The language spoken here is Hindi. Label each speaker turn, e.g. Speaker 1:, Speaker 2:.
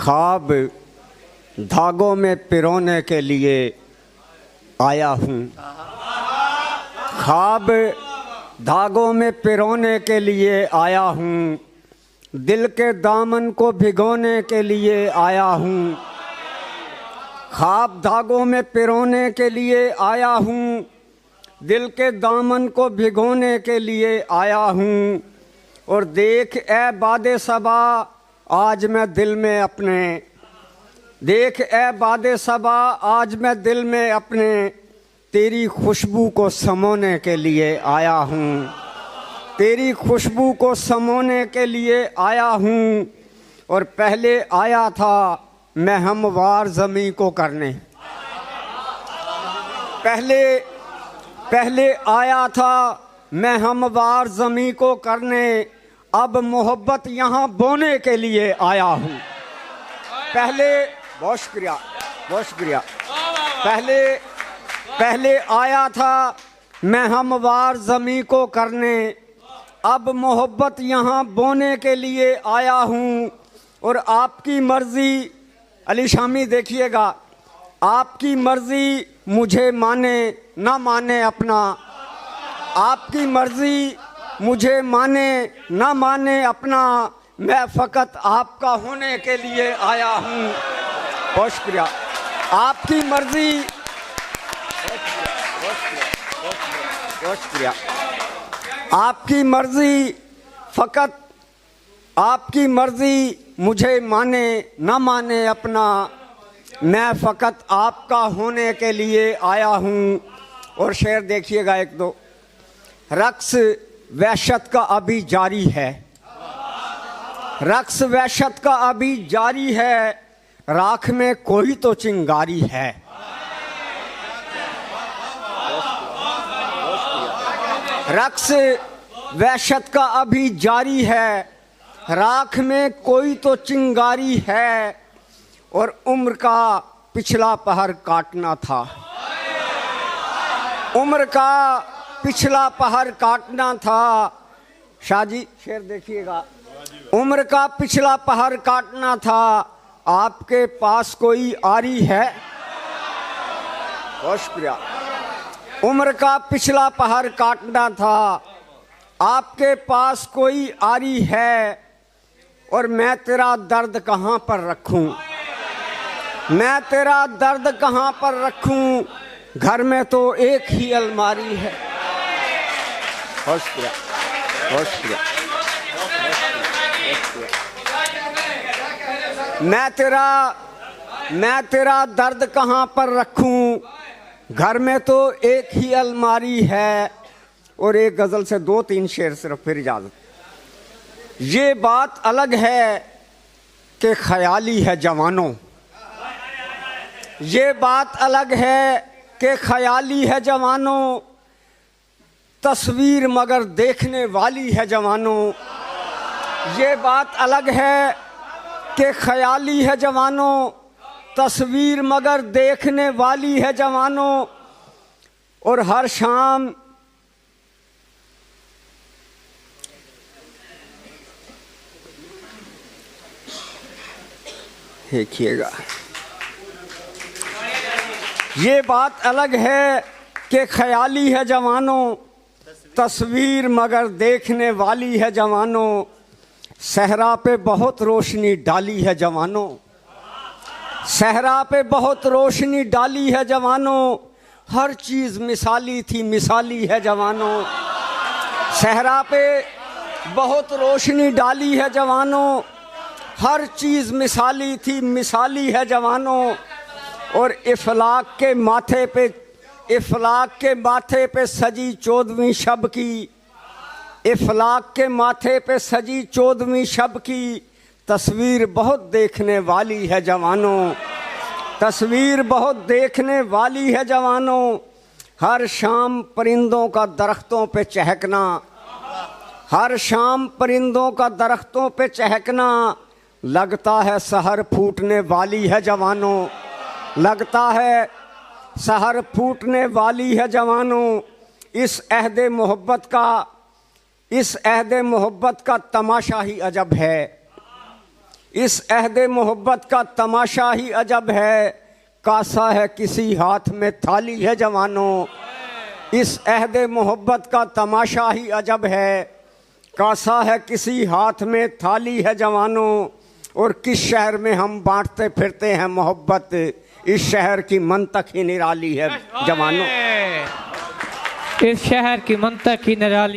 Speaker 1: ख्वाब धागों में पिरोने के लिए आया हूँ। ख्वाब धागों में पिरोने के लिए आया हूँ, दिल के दामन को भिगोने के लिए आया हूँ। ख्वाब धागों में पिरोने के लिए आया हूँ, दिल के दामन को भिगोने के लिए आया हूँ। और देख ए बादे सबा आज मैं दिल में अपने, देख ए बादे सबा आज मैं दिल में अपने, तेरी खुशबू को समोने के लिए आया हूँ। तेरी खुशबू को समोने के लिए आया हूँ। और पहले आया था मैं हमवार ज़मीं को करने, पहले आया था मैं हमवार ज़मीं को करने, अब मोहब्बत यहाँ बोने के लिए आया हूँ। बहुत शुक्रिया। पहले आया था मैं हमवार ज़मीं को करने, अब मोहब्बत यहाँ बोने के लिए आया हूँ। और आपकी मर्ज़ी, अली शामी देखिएगा, आपकी मर्ज़ी मुझे माने ना माने अपना, आपकी मर्ज़ी मुझे माने ना माने अपना, मैं फ़कत आपका होने के लिए आया हूँ। बहुत शुक्रिया। आपकी मर्ज़ी, बहुत शुक्रिया। आपकी मर्ज़ी, फ़कत आपकी मर्ज़ी मुझे माने ना माने अपना, मैं फ़कत आपका होने के लिए आया हूँ। और शेर देखिएगा एक दो। रक्स वहशत का अभी जारी है, रक्स वहशत का अभी जारी है, राख में कोई तो चिंगारी है। रक्स वहशत का अभी जारी है, राख में कोई तो चिंगारी है। और उम्र का पिछला पहर काटना था, उम्र का पिछला पहर काटना था। शाह जी शेर देखिएगा। उम्र का पिछला पहर काटना था, आपके पास कोई आरी है। बहुत शुक्रिया। उम्र का पिछला पहर काटना था, आपके पास कोई आरी है। और मैं तेरा दर्द कहाँ पर रखूं, मैं तेरा दर्द कहाँ पर रखूं, घर में तो एक ही अलमारी है। बहुत शुक्रिया, बहुत शुक्रिया। मैं तेरा दर्द कहाँ पर रखूं, घर में तो एक ही अलमारी है। और एक गज़ल से दो तीन शेर सिर्फ, फिर इजाज़त। ये बात अलग है कि ख्याली है जवानों, ये बात अलग है कि ख्याली है जवानों, तस्वीर मगर देखने वाली है जवानों। ये बात अलग है कि ख्याली है जवानों, तस्वीर मगर देखने वाली है जवानों। और हर शाम देखिएगा, ये बात अलग है कि ख्याली है जवानों, तस्वीर मगर देखने वाली है जवानों। सहरा पे बहुत रोशनी डाली है जवानों, सहरा पे बहुत रोशनी डाली है जवानों, हर चीज़ मिसाली थी मिसाली है जवानों। सहरा पे बहुत रोशनी डाली है जवानों, हर चीज़ मिसाली थी मिसाली है जवानों। और इफलाक के माथे पे सजी 14वीं शब की, इफलाक के माथे पे सजी 14वीं शब की, तस्वीर बहुत देखने वाली है जवानों, तस्वीर बहुत देखने वाली है जवानों। हर शाम परिंदों का दरख्तों पे चहकना, हर शाम परिंदों का दरख्तों पे चहकना, लगता है सहर फूटने वाली है जवानों, लगता है सहर फूटने वाली है जवानों। इस अहदे मोहब्बत का तमाशा ही अजब है, इस अहदे मोहब्बत का तमाशा ही अजब है, कासा है किसी हाथ में थाली है जवानों। इस अहदे मोहब्बत का तमाशा ही अजब है, कासा है किसी हाथ में थाली है जवानों। और किस शहर में हम बांटते फिरते हैं मोहब्बत, इस शहर की मंतक ही निराली है जवानों।
Speaker 2: इस शहर की मंतक ही निराली।